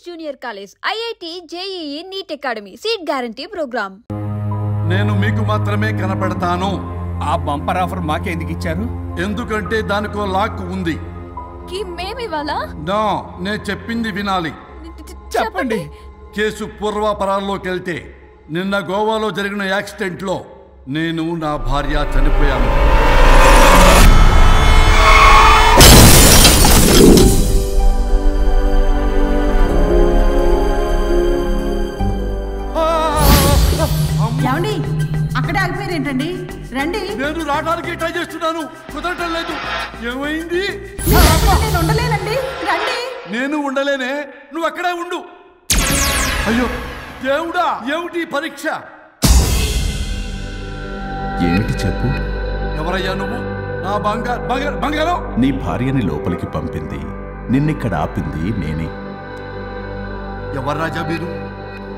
Junior college, IIT, JEE, NEET academy, seat guarantee program. నేను మీకు మాత్రమే కనపడతాను. ఆ బంపర్ ఆఫర్ మాకే ఎందుకు ఇచ్చారు? ఎందుకంటే దానికో లాక్ ఉంది. మేమివాలా? నో, నేను చెప్పింది వినాలి. చెప్పండి. కేసు పూర్వాపరాల్లోకి వెళ్తే నిన్న గోవాలో జరిగిన యాక్సిడెంట్లో నేను నా భార్య చనిపోయాను. ఏమండి అక్కడే ఆగిపోయారేంటండి? రండి. నేను రావడానికి ట్రై చేస్తున్నాను, కుదరటం లేదు. ఏమైంది? నేను ఉండలేనండి, రండి. నేను ఉండలేనే, నువ్వు అక్కడే ఉండు. అయ్యో దేవుడా, ఏమిటి పరీక్ష? ఏమిటి చెప్పు. ఎవరయ్యా నువ్వు? నా బంగారం. నీ భార్యని లోపలికి పంపింది, నిన్నిక్కడ ఆపింది నేనే. ఎవరు రాజా మీరు?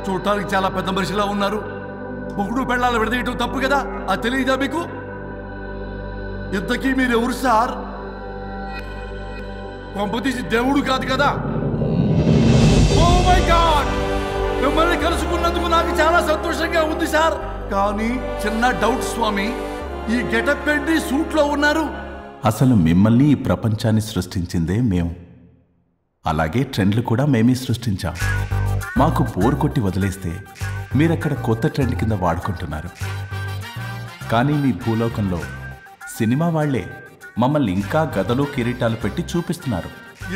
చూడటానికి చాలా పెద్ద మనిషిలా ఉన్నారు. మొగుడు పెళ్ళాలు విడదీయటం తప్పు కదా, అది తెలియదా మీకు? ఇంతకీ మీరు ఎవరు సార్? పంపతీసి దేవుడు కాదు కదా? ఓ మై గాడ్, మిమ్మల్ని కలుసుకున్నందుకు నాకు చాలా సంతోషంగా ఉంది సార్. కానీ చిన్న డౌట్ స్వామి, ఈ గెటప్ ఏంటి సూట్ లో ఉన్నారు? అసలు మిమ్మల్ని ఈ ప్రపంచాన్ని సృష్టించిందే మేము. అలాగే ట్రెండ్లు కూడా మేమే సృష్టించాం. మాకు బోర్ కొట్టి వదిలేస్తే మీరక్కడ కొత్త ట్రెండ్ కింద వాడుకుంటున్నారు. కానీ మీ భూలోకంలో సినిమా వాళ్లే మమ్మల్ని ఇంకా గదలు కిరీటాలు పెట్టి చూపిస్తున్నారు.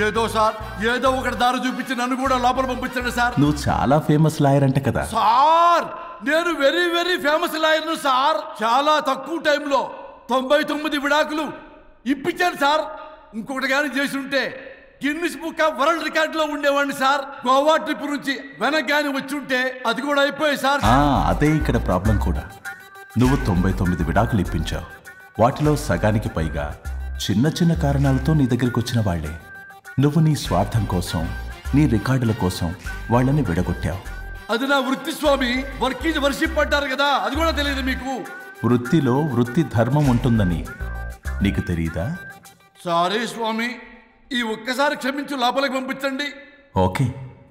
ఏదో సార్, ఏదో ఒకటి దారి చూపించి నన్ను కూడా లోపల పంపించండి సార్. నువ్వు చాలా ఫేమస్ లాయర్ అంట కదా సార్? నేను వెరీ వెరీ ఫేమస్ లాయర్ను సార్. చాలా తక్కువ టైంలో 99 విడాకులు ఇప్పించాను సార్. ఇంకొకటి కానీ చేసి ఉంటే Guinness book of world record లో ఉండేవాడిని సార్. గోవా ట్రిప్ నుంచి వెనక్ గాని వచ్చి ఉంటే అది కూడా అయిపోయాయి సార్. అదే ఇక్కడ ప్రాబ్లం కూడా. నువ్వు 99 విడాకులు ఇప్పించావు. వాటిలో సగానికి పైగా చిన్న చిన్న కారణాలతో నీ దగ్గరికి వచ్చిన వాళ్లే. నువ్వు నీ స్వార్థం కోసం, నీ రికార్డుల కోసం వాళ్ళని విడగొట్టావు. అది నా వృత్తి స్వామి. వర్క్ ఈజ్ వర్షిప్ అంటారు కదా, అది కూడా తెలియదు మీకు? వృత్తిలో వృత్తి ధర్మం ఉంటుందని నీకు తెలియదా? సారీ స్వామి, ఈ ఒక్కసారి క్షమించు, లోపలికి పంపించండి. ఓకే,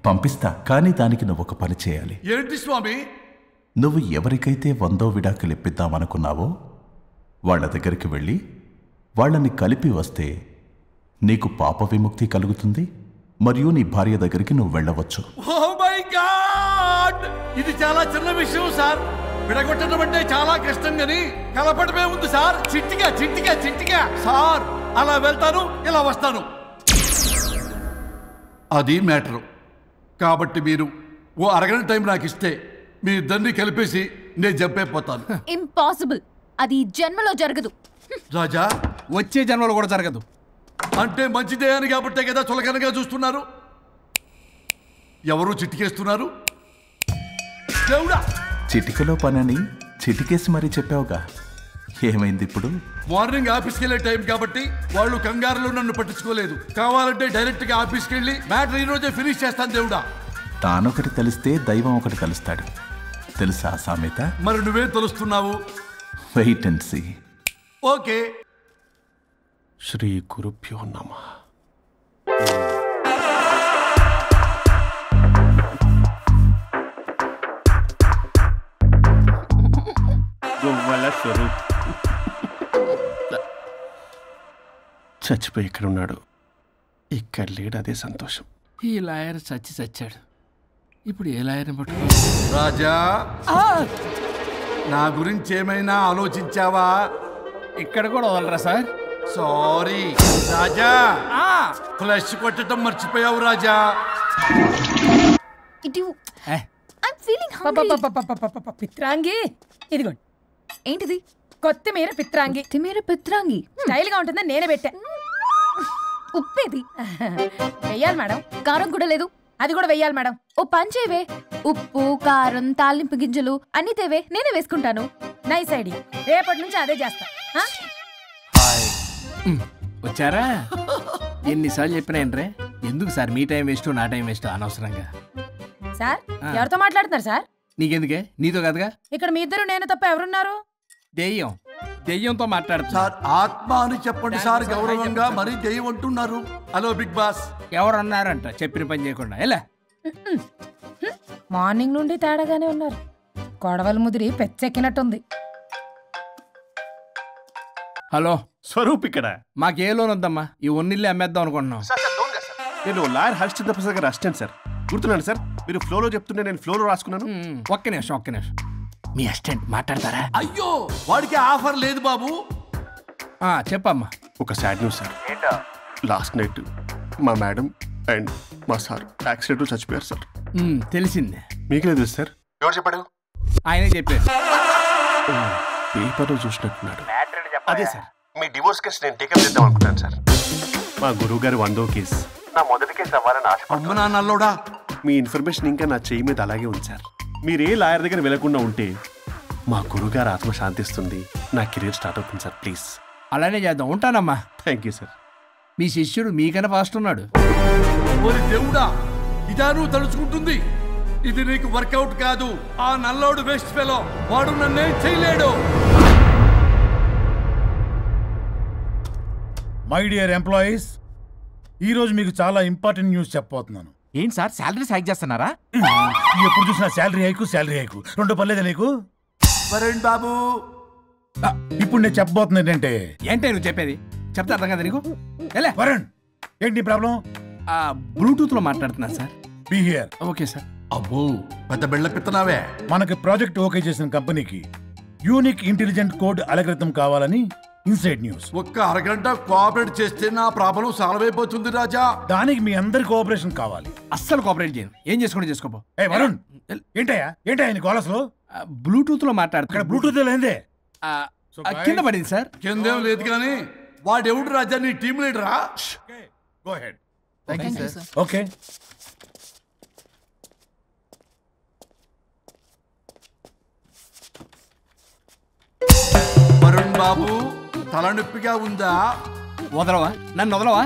పంపిస్తా. కానీ దానికి నువ్వు ఒక పని చేయాలి. ఏంటి స్వామి? నువ్వు ఎవరికైతే 100వ విడాకులు ఇప్పిద్దామనుకున్నావో వాళ్ళ దగ్గరికి వెళ్ళి వాళ్ళని కలిపి వస్తే నీకు పాప విముక్తి కలుగుతుంది. మరియు నీ భార్య దగ్గరికి నువ్వు వెళ్ళవచ్చు. ఓ మై గాడ్, ఇది చాలా చిన్న విషయం సార్. విడగొట్టడం అంటే చాలా కష్టం గని కలపడమే ఉంది సార్. చిట్టిగా సార్. అలా వెళ్తాను, ఇలా వస్తాను, అది మ్యాటరు. కాబట్టి మీరు ఓ అరగంట టైం నాకు ఇస్తే మీ ఇద్దరిని కలిపేసి నేను చంపైపోతాను. ఇంపాసిబుల్, అది జన్మలో జరగదు. రాజా, వచ్చే జన్మలో కూడా జరగదు. అంటే మంచిదే అని కాబట్టే కదా చులకనగా చూస్తున్నారు. ఎవరు చిట్టికేస్తున్నారు? దేవుడా, చిటికలో పనని చిటికేసి మరీ చెప్పావుగా. ఏమైంది ఇప్పుడు? మార్నింగ్ ఆఫీస్కి వెళ్ళే టైం కాబట్టి వాళ్ళు కంగారులో నన్ను పట్టించుకోలేదు. కావాలంటే డైరెక్ట్ గా ఆఫీస్కి వెళ్ళి మ్యాటర్ ఈ రోజే ఫినిష్ చేస్తాను. దేవుడా, తానొకటి తెలిస్తే దైవం ఒకటి కలుస్తాడు, తెలుసా సామెత? మరి నువ్వేం తెలుస్తున్నావు? Wait and see. ఓకే. శ్రీ గురుభ్యో నమః. చచ్చిపోయి ఇక్కడ ఉన్నాడు, ఇక్కడ లేడు, అదే సంతోషం. ఈ లాయర్ చచ్చాడు. ఇప్పుడు ఏ లాయర్ని పట్టుకో? రాజా, నా గురించి ఏమైనా ఆలోచించావా? ఇక్కడ కూడా వదలరా సార్? సారీ రాజా, ఫ్లష్ కొట్టడం మర్చిపోయావు రాజా. పిత్రాంగి ఇదిగోండి. ఏంటిది? కొత్తిమీర పిత్రాంగి. పిత్రాంగి స్టైల్ గా ఉంటుందని నేనే పెట్టా. ఉప్పేది? వెయ్యాలి మేడం. కారం కూడా లేదు. అది కూడా వెయ్యాలి మేడం. ఓ పంచేవే, ఉప్పు, కారం, తాలింపు గింజలు అన్ని తేవే, నేనే వేసుకుంటాను. Nice idea. రేపటి నుంచి అదే చేస్తా. వచ్చారా? ఎన్నిసార్లు చెప్పినాయండ్రే, ఎందుకు సార్ మీ టైం వేస్ట్ నా టైం వేస్ట్ అనవసరంగా? సార్ ఎవరితో మాట్లాడుతున్నారు సార్? నీకెందుకే, నీతో కదగా. ఇక్కడ మీ ఇద్దరు నేను తప్ప ఎవరున్నారు? దెయ్యంతో మాట్లాడుతున్నా సార్. ఆత్మ అని చెప్పండి సార్, గౌరవంగా. మరీ దెయ్యం అంటున్నారు. Hello big boss. ఎవరు అన్నారంట చెప్పిన పని చేయకుండా? ఎలా మార్నింగ్ నుండి తేడాగానే ఉన్నారు. గొడవల ముదిరి పెచ్చెక్కినట్టుంది. హలో స్వరూప్ ఇక్కడ. మాకే లోన్ వద్దమ్మా, ఈ ఒన్నిల్లు అమ్మేద్దాం అనుకుంటున్నాం. నేను లాయర్ హరిశ్చంద్ర ప్రసాద్ గారు అసిస్టెంట్ సార్. గుర్తున్నాను సార్, మీరు ఫ్లోలో చెప్తుంటే నేను ఫ్లోలో రాసుకున్నాను. ఒక్క నిమిషం. మీ అసిస్టెంట్ మాట్లాడతారా? అయ్యో వాడికి ఆఫర్ లేదు బాబు. చెప్పమ్మా. ఒక sad news sir. Last night మా మేడం అండ్ మా సార్ యాక్సిడెంట్ చచ్చిపోయారు సార్. తెలిసిందే. మీకే తెలుసు సార్. ఎవరు చెప్పాడు? ఆయనే చెప్పారు. పేపర్లో చూసినట్టున్నాడు. అదే సార్, మీ డివోర్స్ కేసు నేను టేకప్ చేద్దాం అనుకుంటాను సార్. మా గురువు గారి 100వ కేసు నా మొదటి కేసు అవ్వాలని ఆశ. అమ్మ నాన్నల్లోడా, మీ ఇన్ఫర్మేషన్ ఇంకా నా చెయ్యి మీద అలాగే ఉంది సార్. మీరు ఏ లాయర్ దగ్గర వెళ్లకుండా ఉంటే మా గురువు గారు ఆత్మ శాంతిస్తుంది, నా కెరీర్ స్టార్ట్ అవుతుంది సార్. ప్లీజ్ అలానే చేద్దాం. ఉంటానమ్మా. Thank you sir. మీ శిష్యుడు మీకన్నా ఫాస్ట్ ఉన్నాడు. ఓరి దేవుడా, ఇదా నువ్వు తలుచుకుంటుంది? ఇది నీకు వర్కౌట్ కాదు. ఆ నల్లోడు వేస్ట్ ఫెలో, వాడు నన్నేం చేయలేడు. మై డియర్ ఎంప్లాయీస్, ఈరోజు మీకు చాలా ఇంపార్టెంట్ న్యూస్ చెప్పబోతున్నాను. ఏంటి సార్, శాలరీ హైక్ చేస్తున్నారా? ఎప్పుడు చూసినా శాలరీ హైకు రెండు పర్లేదా నీకు? వరుణ్ బాబు, ఇప్పుడు నేను చెప్పబోతున్నా ఏంటంటే. ఏంటే నువ్వు చెప్పేది? చెప్తే అర్థం కదా నీకు? వరుణ్, ఏంటి నీ ప్రాబ్లం? బ్లూటూత్ లో మాట్లాడుతున్నా sir. Be here. Okay sir. అబ్బో పెద్ద బిళ్ళ పిత్తనావే. మనకి ప్రాజెక్ట్ ఓకే చేసిన కంపెనీకి యూనిక్ ఇంటెలిజెంట్ కోడ్ అలకృతం కావాలని ఇన్సైడ్ న్యూస్. ఒక్క అరగంట కోఆపరేట్ చేస్తే నా ప్రాబ్లం సాల్వ్ అయిపోతుంది రాజా. దానికి మీ అందరి కోఆపరేషన్ కావాలి. అస్సలు కోఆపరేట్ చేయను. ఏం చేసుకోండి చేసుకోపో. వరుణ్, ఏంటయ్యా నీ కాలస్ లో బ్లూటూత్ లో మాట్లాడుతున్నా. ఇక్కడ బ్లూటూత్ లేదే. కింద పడింది సార్. కిందేం లేదు కానీ వాడెవడు రాజా? నీ టీం లీడరా? Go ahead. ఓకే. వరుణ్ బాబు, తలనొప్పిగా ఉందా? వదలవా? నన్ను వదలవా?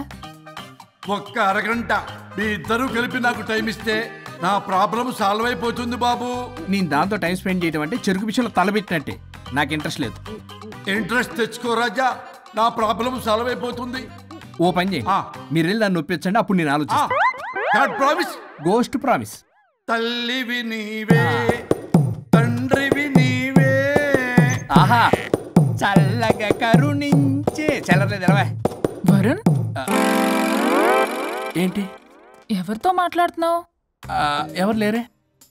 ఒక్క అరగంట మీ ఇద్దరు కలిపి నాకు టైం ఇస్తే నా ప్రాబ్లం సాల్వ్ అయిపోతుంది బాబు. నేను దాంతో టైం స్పెండ్ చేయడం అంటే చెరుకు విషయంలో తలబెట్టినట్టే. నాకు ఇంట్రెస్ట్ లేదు. ఇంట్రెస్ట్ తెచ్చుకో రాజా, నా ప్రాబ్లం సాల్వ్ అయిపోతుంది. ఓ పని చేయండి, మీరు వెళ్ళి దాన్ని నొప్పించండి, అప్పుడు నేను ఆలోచిస్తాను. ప్రామిస్. Ghost promise. తల్లివి నీవే, తండ్రివి నీవే. ఆహా, చల్లగా కరుణించే. చల్లలేదు ఎలవా. వరుణ్, ఏంటి? ఎవరితో మాట్లాడుతున్నావు? ఎవరు లేరే.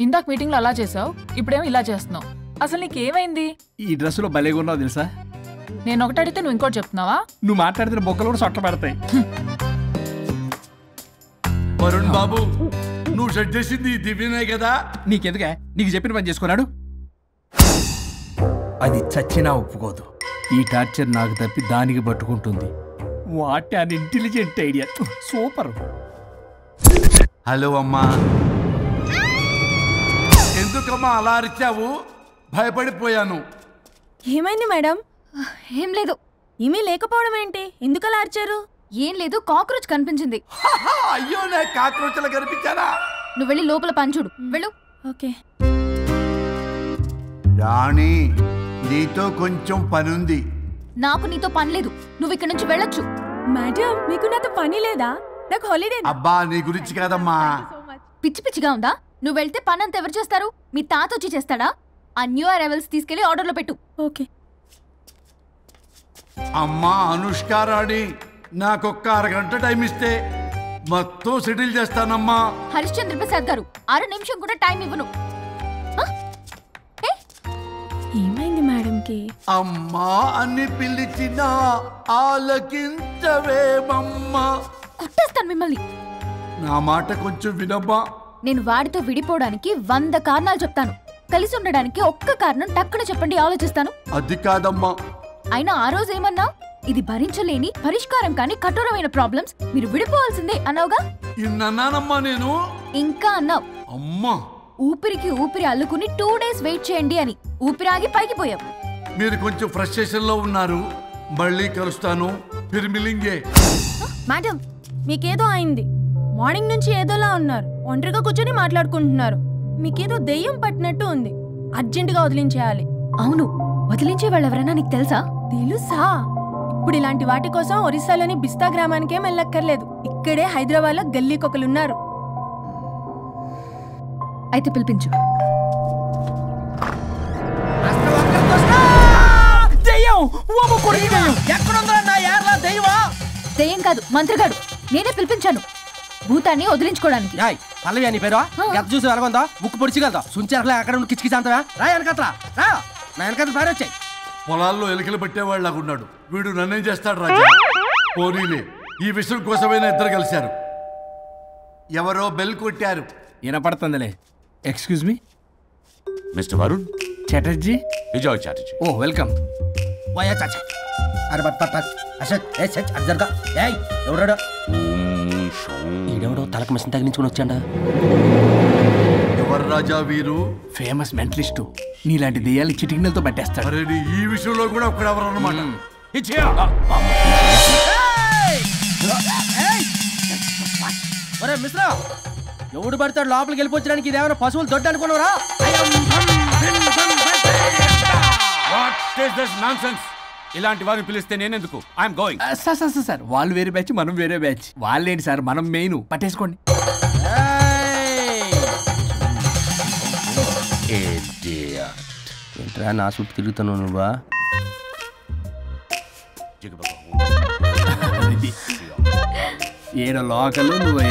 ఇందాక మీటింగ్ లో అలా చేసావు, ఇప్పుడేమో ఇలా చేస్తున్నావు. అసలు నీకేమైంది? ఈ డ్రెస్సులో భలేగా ఉన్నావు తెలుసా? నేను ఒకటి అడిగితే నువ్వు ఇంకోటి చెప్తున్నావా? నువ్వు మాట్లాడితే బొక్కలు కూడా సొట్ట పడతాయి. వరుణ్ బాబు, నువ్వు సెట్ చేసింది ఈ దివ్యనే కదా? నీకెందుకే? నీకు చెప్పిన పని చేసుకున్నాడు. అది చచ్చినా ఒప్పుకోదు. ఈ టార్చర్ నాకు తప్పి దానికి పట్టుకుంటుంది. What an intelligent idea. Super. Hello అమ్మా. ఎందుకమ్మా అలా అరిచావు? భయపడిపోయాను. ఏమైంది మేడం? ఏం లేదు. ఏమీ లేకపోవడం ఏంటి? ఎందుకు అలా అరిచారు? ఏం లేదు, కాక్రోచ్ కనిపించింది. అయ్యో, నా కాక్రోచ్లు కనిపించారా? నువ్వు వెళ్ళి లోపల పని చూడు. వెళ్ళు. ఓకే. రాణి, నీతో కొంచెం పనుంది. నాకు నీతో పని లేదు. నువ్వు ఇక్కడ నుంచి వెళ్ళొచ్చు. మేడం, మీకు నాతో పని లేదా? నాకు హాలిడే. అబ్బా, నీ గురించి కాదమ్మా. పిచ్చి పిచ్చిగా ఉందా? నువ్వు వెళ్తే పని అంతా ఎవరు చేస్తారు? మీ తాత వచ్చి చేస్తాడా? ఆ న్యూ అరైవల్స్ తీసుకెళ్లి ఆర్డర్లో పెట్టు. ఓకే. అమ్మా అనుష్క రాణి, నాకొక్క అరగంట టైం ఇస్తే మొత్తం సెటిల్ చేస్తానమ్మా. హరిశ్చంద్ర ప్రసాద్ గారు, 6 నిమిషం కూడా టైం ఇవ్వను. ఏమైంది మేడంకి? అమ్మా అని పిలిచినా ఆలకించవేమమ్మా. కుట్టేస్తాను మిమ్మల్ని. నా మాట కొంచెం వినమ్మా. నేను వాడితో విడిపోవడానికి 100 కారణాలు చెప్తాను. కలిసి ఉండడానికి ఒక్క కారణం టక్కున చెప్పండి, ఆలోచిస్తాను. అది కాదమ్మా. అయినా ఆ రోజు ఏమన్నా? ఇది భరించలేని, పరిష్కారం కాని కఠోరమైన ప్రాబ్లమ్స్, మీరు విడిపోవాల్సిందే అన్నావుగా? ఇన్నానమ్మా నేను. ఇంకా అన్నావు. అమ్మా, ఊపిరికి ఊపిరి అల్లుకుని 2 days వెయిట్ చేయండి అని. ఊపిరాగి పైకి పోయావు. మీరు కొంచెం ఫ్రస్ట్రేషన్ లో ఉన్నారు. మళ్ళీ కలుస్తాను. ఫిర్మిలింగే. మేడం, మీకేదో అయింది. మార్నింగ్ నుంచి ఏదోలా ఉన్నారు. ఒంటరిగా కూర్చొని మాట్లాడుకుంటున్నారు. మీకేదో దెయ్యం పట్టినట్టు ఉంది. అర్జెంటుగా వదిలించేయాలి. అవును, వదిలించే వాళ్ళు ఎవరైనా నీకు తెలుసా? తెలుసా? ఇప్పుడు ఇలాంటి వాటి కోసం ఒరిస్సాలోని బిస్తా గ్రామానికేం వెళ్ళక్కర్లేదు. ఇక్కడే హైదరాబాద్ లో గల్లీకొకలున్నారు. అయితే పిలిపించు. దెయ్యం కాదు, మంత్రిగాడు. నేనే పిలిపించాను భూతాన్ని వదిలించుకోవడానికి. పల్లవి అని పేరు గత చూసి వెలగొందా ముక్కు పొడిచిగలదా సుంచరలే అక్కడ కిచకిచ అంతవా రా వెనకత్రా రా నా వెనకత్ర పేరు వచ్చాయి. పొలాల్లో ఎలుకలు పట్టేవాళ్ళగా ఉన్నాడు వీడు. నన్నేం చేస్తాడు రాజా? పోనీలే, ఈ విషయం కోసమైనా ఇద్దరు కలిశారు. ఎవరో బెల్ కొట్టారు. వినపడుతుందిలే. Excuse me mister Varun Chatterjee. Vijay Chatterjee. Oh welcome. వాయా చాచా అరే బట్ అశోక్ ఏ సచ్ అర్జర్గా ఏయ్ ఎవడాడు? ఈడెవడో తలకు మిషన్ తగిలించుకుని వచ్చాడా? ఎవరు రాజా వీరు? Famous mentalist. నీలాంటి దెయ్యాలు చిటికినలతో పట్టేస్తాడు. అరే ఈ విషయంలో కూడా ఒకడెవరు అన్నమాట. ఒరే మిశ్రా, ఎవడు పడతాడు లోపలికి వెళ్ళిపోవడానికి? ఇదేమైనా పశువులు దొడ్డు అనుకున్నారా? ఇలాంటి వారిని పిలిస్తే నేనెందుకు? I'm going. సార్ వాళ్ళు వేరే బ్యాచ్, మనం వేరే బ్యాచ్. వాళ్ళేంటి సార్, మనం మెయిన్. పట్టేసుకోండి. ఏంట్రా నా చుట్టూ తిరుగుతున్నావు నువ్వా? ఏడ లోకలు నువ్వు.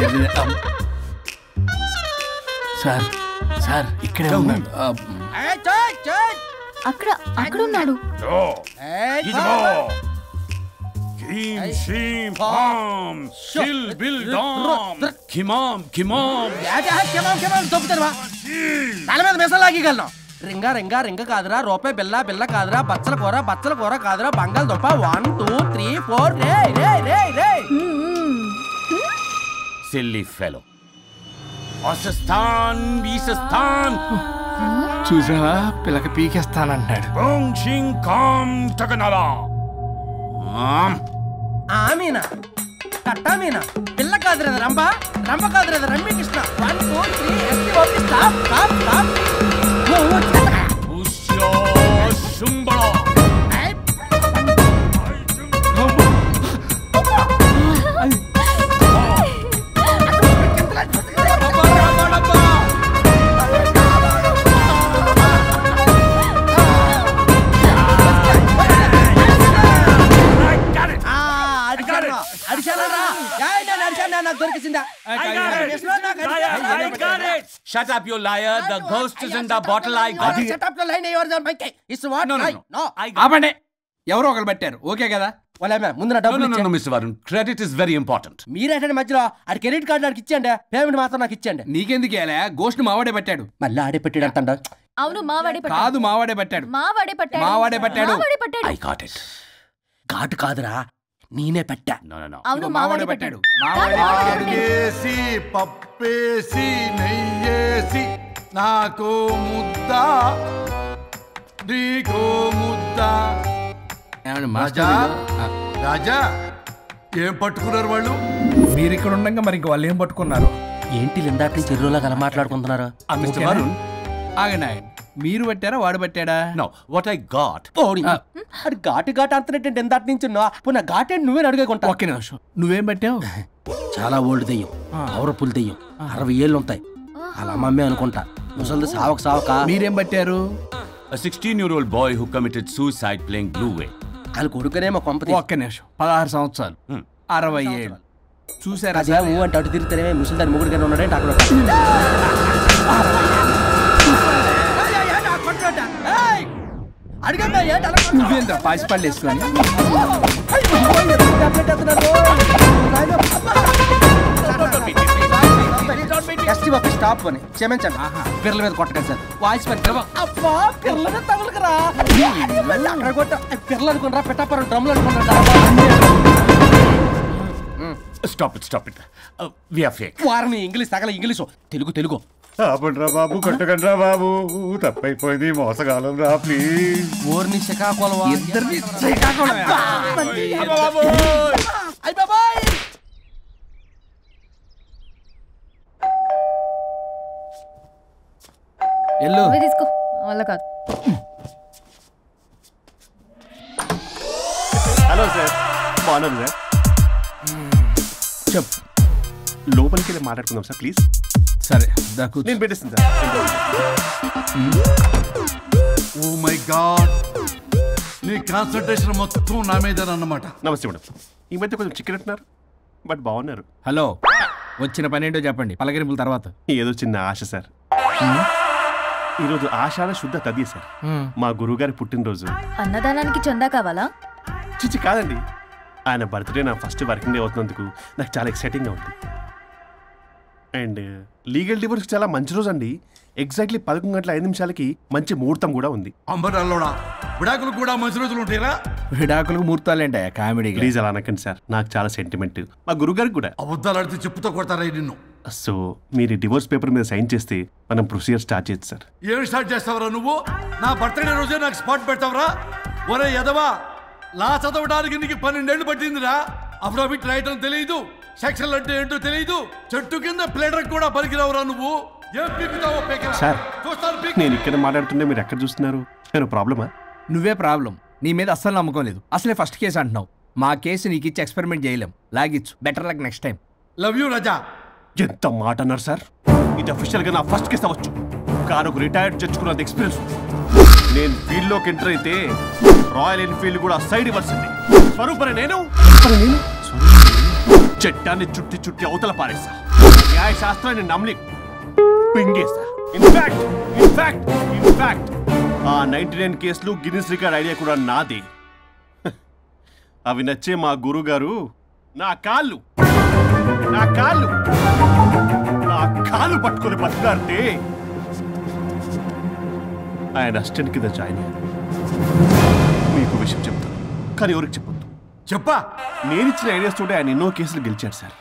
సార్ సార్ ఇక్కడే ఉన్నాడు. అక్కడ అక్కడ ఉన్నాడు. తల మీద మెసలాగలను. రింగా రింగా రింగ కాదురా, రూపాయి బిల్ల బిల్ల కాదురా, బచ్చల కూర కాదురా, బంగాళదుంప 1 2 3 4 రే రే రే రే. Silly fellow. ఈసస్థాన్ చూసావా, పిల్లకి పీకేస్తానంటాడు. మీనా కట్టా మీనా పిల్ల కాదురా రంభ, రంభ కాదురా Ramya Krishna. 1 2 3 stop stop stop. Shut up, you liar. The ghost is in the bottle. I got it. Shut up the line. Yours on my case. It's what? No. ఆపండి. ఎవరో ఒకరు పెట్టారు. ఓకే కదా? ముందు నా డబ్బులు No, Mr. Varun. Credit is very important. మీరేంటంటే మధ్యలో ఆడి క్రెడిట్ కార్డు నాకు ఇచ్చేయండి, పేమెంట్ మాత్రం నాకు ఇచ్చేయండి. నీకెందుకు ఇలా? గోస్ట్ మావాడే పెట్టాడు. మళ్ళీ ఆడే పెట్టాడు అంట. అవును మావాడే పట్టాడు. కాదు మావాడే పెట్టాడు. మావాడే పట్టాడు. మావాడే పట్టాడు. I got it. ఘాటు కాదురా, నేనే పెట్టా. No. అవును మావాడే పెట్టాడు. ఆకేసి పప్పేసి నెయ్యేసి నాకు ముద్ద నీకో ముద్ద. రాజా రాజా ఏం పట్టుకున్నారు వాళ్ళు? మీరు ఇక్కడ ఉండగా మరి ఇంక వాళ్ళు ఏం పట్టుకున్నారు? ఏంటి ఇందాక చెరువులా కల మాట్లాడుకుంటున్నారు? Mr. Varun. ఆగండి. మీరు పట్టారా వాడు పట్టాడా? No, what I got. అది ఘాటు అంతనేటంటే ఎందాటి నుంచి నా ఘాటే నువ్వే అడిగేకుంటా. ఒక్క నిమిషం. నువ్వేం పట్టావు? చాలా ఓల్డ్ దెయ్యం, పవర్ఫుల్ దెయ్యం, 60 ఏళ్ళు ఉంటాయి. అలా అమ్మమ్మే అనుకుంటా. ముసలిది సావక. మీరేం పట్టారు? A 16-year-old boy who committed suicide playing Blue Whale. వాళ్ళు కొడుకునేమో కొంపతి. ఒక్క నిమిషం. 16 సంవత్సరాలు, 60 ఏళ్ళు. చూసారా? అదే ఊ అంటే అటు తిరిగితేనే ముసలి దాని ముగ్గురు గారు ఉన్నాడే అక్కడ. నువ్వేంద్ర పాసిపళ్ళు వేసుకొని స్టాప్ అని క్షమించండి. పిల్లల మీద కొట్టకండి సార్. వాయిస్ అబ్బా పిల్లల మీద తగులుకురా. అక్కడ కొట్ట పిల్లలు అనుకున్నారా, పెట్టాపరం డ్రమ్లు అనుకున్నారా? Stop it. We are fake. వారిని ఇంగ్లీష్ తగల ఇంగ్లీషు తెలుగు. ఆపండ్రా బాబు, కొట్టకండ్రా బాబు, తప్పైపోయింది, మోసగాలం రా ప్లీజ్. ఊరిని శ్రీకాకుళం ఇద్దరిని శ్రీకాకుళం. ఎల్లు తీసుకో, వల్ల కాదు. హలో సార్, బాగున్నాను సార్. చెప్పు. లోపలికి వెళ్ళి మాట్లాడుకుందాం సార్ ప్లీజ్. సరే. నేను పెట్టేస్తాను సార్. ఓ మై గాడ్, నీ కాన్సంట్రేషన్ మొత్తం నా మీద అన్నమాట. నమస్తే మేడం. ఈ మధ్య కొంచెం చికెన్ అంటున్నారు, బట్ బాగున్నారు. హలో, వచ్చిన పని ఏంటో చెప్పండి, పలకరింపుల తర్వాత. ఏదో చిన్న ఆశ సార్. ఈరోజు ఆషాఢ శుద్ధ తదియ సార్, మా గురువుగారి పుట్టినరోజు. అన్నదానానికి చందా కావాలా? చిచ్చి కాదండి, ఆయన బర్త్డే నా ఫస్ట్ వర్కింగ్ డే అవుతున్నందుకు నాకు చాలా ఎక్సైటింగ్గా ఉంది. అండ్ లీగల్ డివోర్స్కి చాలా మంచి రోజు అండి. ఎగ్జాక్ట్లీ 11:05 మంచి ముహూర్తం కూడా ఉంది. అంబరాల్లోడా విడాకులు కూడా మంచి రోజులు ఉంటాయిరా? విడాకులకు ముహూర్తాలు ఏంటా కామెడీ? ప్లీజ్ అలా అనకండి సార్, నాకు చాలా సెంటిమెంట్, మా గురుగారికి కూడా. అబద్ధాలు ఆడితే చెప్పుతో కొడతారా నిన్ను? సో మీరు డివోర్స్ పేపర్ మీద సైన్ చేస్తే మనం ప్రొసీజర్ స్టార్ట్ చేయొచ్చు సార్. ఏమి స్టార్ట్ చేస్తావరా నువ్వు? నా బర్త్డే రోజే నాకు స్పాట్ పెడతావరా? ఒరే ఎదవా, లా చదవడానికి నీకు 12 ఏళ్ళు పట్టిందిరా. అఫిడవిట్ రాయటం తెలియదు, సెక్షన్లు అంటే ఏంటో తెలియదు, చెట్టు కింద ప్లేడర్ కూడా పనికిరావురా నువ్వు. ఏం పీకుతావో సార్, నేను ఇక్కడ మాట్లాడుతుంటే మీరు ఎక్కడ చూస్తున్నారు? నేను ప్రాబ్లమా? నువ్వే ప్రాబ్లం. నీ మీద అస్సలు నమ్మకం లేదు. అసలే ఫస్ట్ కేసు అంటున్నావు. మా కేసు నీకు ఇచ్చి ఎక్స్పెరిమెంట్ చేయలేం. లాగిచ్చు. Better luck next time. Love you Raza. ఎంత మాట అన్నారు సార్? ఇది అఫీషియల్గా నా ఫస్ట్ కేసు అవ్వచ్చు, కానీ ఒక రిటైర్డ్ జడ్జ్కున్నంత ఎక్స్పీరియన్స్. నేను ఫీల్డ్లోకి ఎంటర్ అయితే రాయల్ ఎన్ఫీల్డ్ కూడా సైడ్ ఇవ్వాల్సింది. స్వరూపనే నేను చట్టాన్ని చుట్టి చుట్టి అవతల పారేసా. న్యాయ శాస్త్రాన్ని నమ్మి పింగేసా. ఇన్ఫాక్ట్ ఆ 99 కేసులు గిన్నిస్ రికార్డ్ ఐడియా కూడా నాది. అవి నచ్చే మా గురుగారు నా కాళ్ళు పట్టుకొని బతుకాడితే ఆయన అసిస్టెంట్ కింద జాయిన్ అయ్యాను. మీకు విషయం చెప్తాను, కానీ ఎవరికి చెప్పొద్దు. చెప్పా, నేనిచ్చిన ఐడియాస్ తోటి ఆయన ఎన్నో కేసులు గెలిచాడు సార్.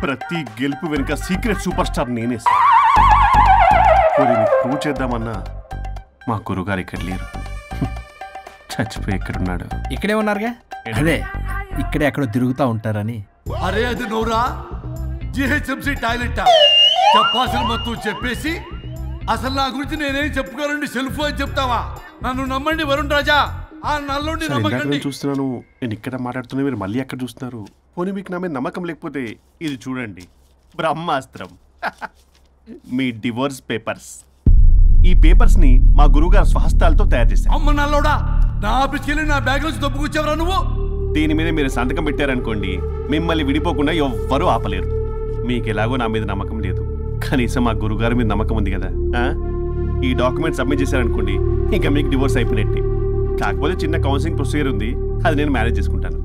ప్రతి గెలుపు వెనుక సీక్రెట్ సూపర్ స్టార్ నేనే సార్. ప్రూవ్ చేద్దామన్నా మా గురుగారు ఇక్కడ లేరు. చచ్చిపోయి ఎక్కడున్నాడు? ఇక్కడే ఉన్నారుగా. అదే ఇక్కడే ఎక్కడో తిరుగుతూ ఉంటారని. అరే అది నోరా, జిహెచ్ఎంసీ టాయిలెట్ చెప్పాల్సిన మొత్తం చెప్పేసి అసలు నా గురించి నేనేం చెప్పుకోనండి సెల్ఫ్ అని చెప్తావా? నన్ను నమ్మండి వరుణ్ రాజా, ఆ నల్లుండి నమ్మకండి. చూస్తున్నాను, నేను ఇక్కడ మాట్లాడుతున్నా, మీరు మళ్ళీ ఎక్కడ చూస్తున్నారు? పోనీ మీకు నా మీద నమ్మకం లేకపోతే ఇది చూడండి, బ్రహ్మాస్త్రం. మీ డివోర్స్ పేపర్స్. ఈ పేపర్స్ ని మా గురువుగారు స్వహస్తాలతో తయారు చేశారు. అమ్మ నల్లోడా, నా ఆఫీస్కి వెళ్ళి నా బ్యాగ్ నుంచి దొబ్బుకొచ్చావరా నువ్వు? దీని మీద మీరు సంతకం పెట్టారనుకోండి, మిమ్మల్ని విడిపోకుండా ఎవ్వరూ ఆపలేరు. మీకు ఎలాగో నా మీద నమ్మకం లేదు, కనీసం మా గురుగారి మీద నమ్మకం ఉంది కదా. ఈ డాక్యుమెంట్ సబ్మిట్ చేశారనుకోండి, ఇంకా మీకు డివోర్స్ అయిపోయినట్టే. కాకపోతే చిన్న కౌన్సిలింగ్ ప్రొసీజర్ ఉంది, అది నేను మేనేజ్ చేసుకుంటాను.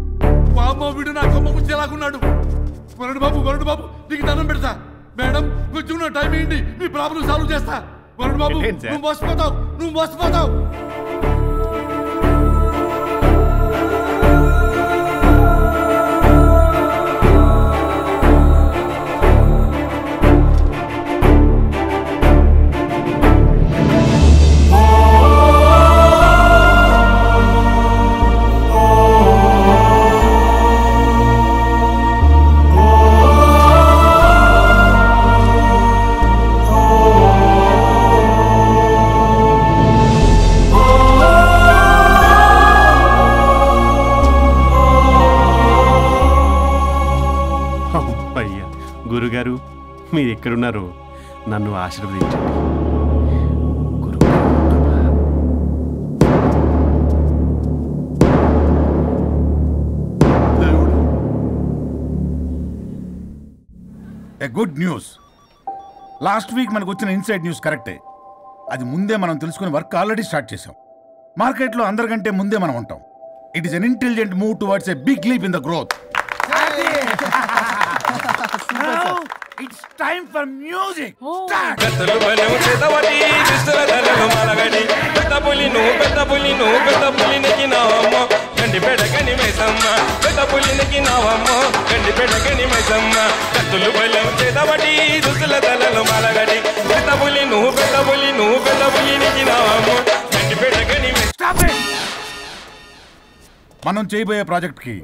వీడు నా కొమ్మ గురించి ఎలాగున్నాడు? వరుణ్ బాబు నీకు దండం పెడతా. మేడం కొంచెం నా టైం ఏంటి, మీ ప్రాబ్లం సాల్వ్ చేస్తా. వరుణ్ బాబు నువ్వు మోసపోతావు. గురుగారు, మీరు ఎక్కడున్నారో నన్ను ఆశీర్వదించండి. Good news. లాస్ట్ వీక్ మనకు వచ్చిన ఇన్సైడ్ న్యూస్ కరెక్టే. అది ముందే మనం తెలుసుకుని వర్క్ ఆల్రెడీ స్టార్ట్ చేసాం. మార్కెట్లో అందరికంటే ముందే మనం ఉంటాం. It is an intelligent move towards a big leap in the growth. It's time for music. Start. Stop it. మనం చేయబోయే ప్రాజెక్ట్ కి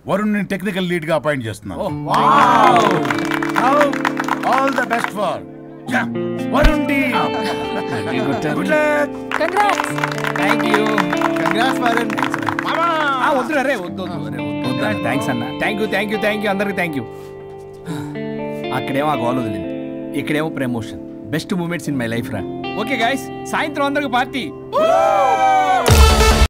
వరుణ్ ని టెక్నికల్ లీడ్ గా అపాయింట్ చేస్తున్నాం. All the best for Varun team. Good luck. Congrats. Thank you. Congrats Varun. వద్దురా రే, వద్దు. Thanks అన్న. Thank you అందరికి థ్యాంక్ యూ. అక్కడేమో ఆ గోల్ వదిలింది. ఇక్కడేమో promotion. Best moments in my life రా. ఓకే గైస్, సాయంత్రం అందరికి పార్టీ.